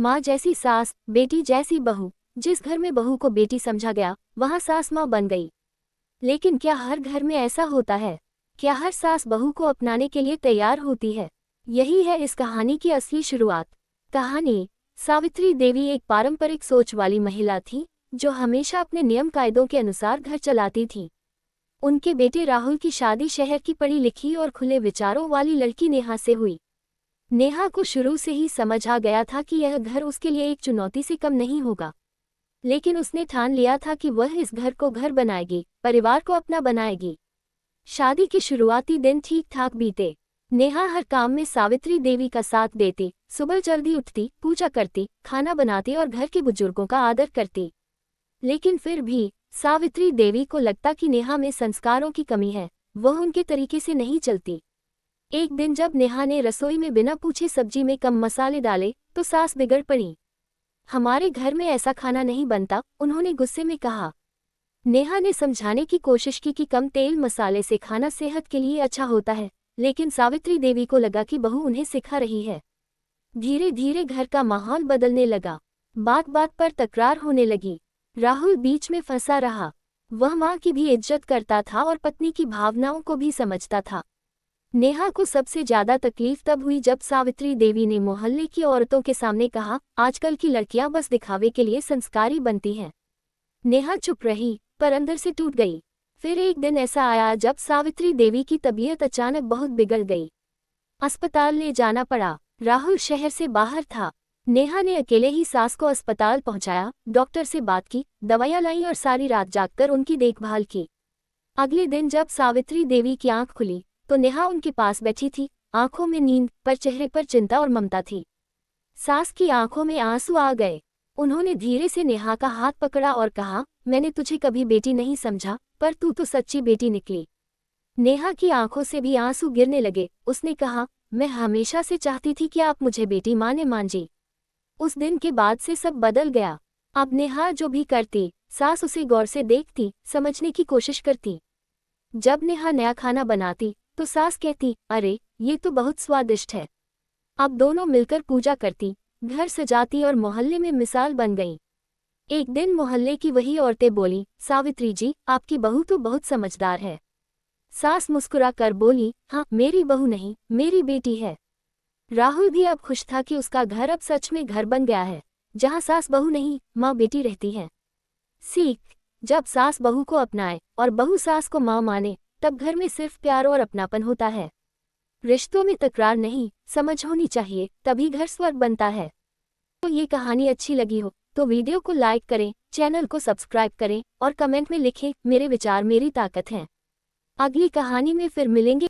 माँ जैसी सास, बेटी जैसी बहू। जिस घर में बहू को बेटी समझा गया, वहाँ सास माँ बन गई। लेकिन क्या हर घर में ऐसा होता है? क्या हर सास बहू को अपनाने के लिए तैयार होती है? यही है इस कहानी की असली शुरुआत। कहानी। सावित्री देवी एक पारंपरिक सोच वाली महिला थी, जो हमेशा अपने नियम कायदों के अनुसार घर चलाती थी। उनके बेटे राहुल की शादी शहर की पढ़ी लिखी और खुले विचारों वाली लड़की नेहा से हुई। नेहा को शुरू से ही समझ आ गया था कि यह घर उसके लिए एक चुनौती से कम नहीं होगा। लेकिन उसने ठान लिया था कि वह इस घर को घर बनाएगी, परिवार को अपना बनाएगी। शादी के शुरुआती दिन ठीक ठाक बीते। नेहा हर काम में सावित्री देवी का साथ देती, सुबह जल्दी उठती, पूजा करती, खाना बनाती और घर के बुजुर्गों का आदर करती। लेकिन फिर भी सावित्री देवी को लगता कि नेहा में संस्कारों की कमी है, वह उनके तरीके से नहीं चलती। एक दिन जब नेहा ने रसोई में बिना पूछे सब्जी में कम मसाले डाले, तो सास बिगड़ पड़ी। हमारे घर में ऐसा खाना नहीं बनता, उन्होंने गुस्से में कहा। नेहा ने समझाने की कोशिश की कि कम तेल मसाले से खाना सेहत के लिए अच्छा होता है, लेकिन सावित्री देवी को लगा कि बहू उन्हें सिखा रही है। धीरे धीरे घर का माहौल बदलने लगा। बात बात पर तकरार होने लगी। राहुल बीच में फंसा रहा। वह माँ की भी इज्जत करता था और पत्नी की भावनाओं को भी समझता था। नेहा को सबसे ज्यादा तकलीफ तब हुई जब सावित्री देवी ने मोहल्ले की औरतों के सामने कहा, आजकल की लड़कियां बस दिखावे के लिए संस्कारी बनती हैं। नेहा चुप रही, पर अंदर से टूट गई। फिर एक दिन ऐसा आया जब सावित्री देवी की तबीयत अचानक बहुत बिगड़ गई। अस्पताल ले जाना पड़ा। राहुल शहर से बाहर था। नेहा ने अकेले ही सास को अस्पताल पहुंचाया, डॉक्टर से बात की, दवाइयां लाई और सारी रात जागकर उनकी देखभाल की। अगले दिन जब सावित्री देवी की आंख खुली, तो नेहा उनके पास बैठी थी, आंखों में नींद, पर चेहरे पर चिंता और ममता थी। सास की आंखों में आंसू आ गए। उन्होंने धीरे से नेहा का हाथ पकड़ा और कहा, मैंने तुझे कभी बेटी नहीं समझा, पर तू तो सच्ची बेटी निकली। नेहा की आंखों से भी आंसू गिरने लगे। उसने कहा, मैं हमेशा से चाहती थी कि आप मुझे बेटी माने मांझी। उस दिन के बाद से सब बदल गया। अब नेहा जो भी करती, सास उसे गौर से देखती, समझने की कोशिश करती। जब नेहा नया खाना बनाती, तो सास कहती, अरे ये तो बहुत स्वादिष्ट है। अब दोनों मिलकर पूजा करती, घर सजाती और मोहल्ले में मिसाल बन गईं। एक दिन मोहल्ले की वही औरतें बोली, सावित्री जी, आपकी बहू तो बहुत समझदार है। सास मुस्कुरा कर बोली, हाँ, मेरी बहू नहीं, मेरी बेटी है। राहुल भी अब खुश था कि उसका घर अब सच में घर बन गया है, जहाँ सास बहू नहीं, माँ बेटी रहती है। सीख। जब सास बहू को अपनाए और बहू सास को माँ माने, तब घर में सिर्फ प्यार और अपनापन होता है। रिश्तों में तकरार नहीं, समझ होनी चाहिए, तभी घर स्वर्ग बनता है। तो ये कहानी अच्छी लगी हो तो वीडियो को लाइक करें, चैनल को सब्सक्राइब करें और कमेंट में लिखें, मेरे विचार मेरी ताकत हैं। अगली कहानी में फिर मिलेंगे।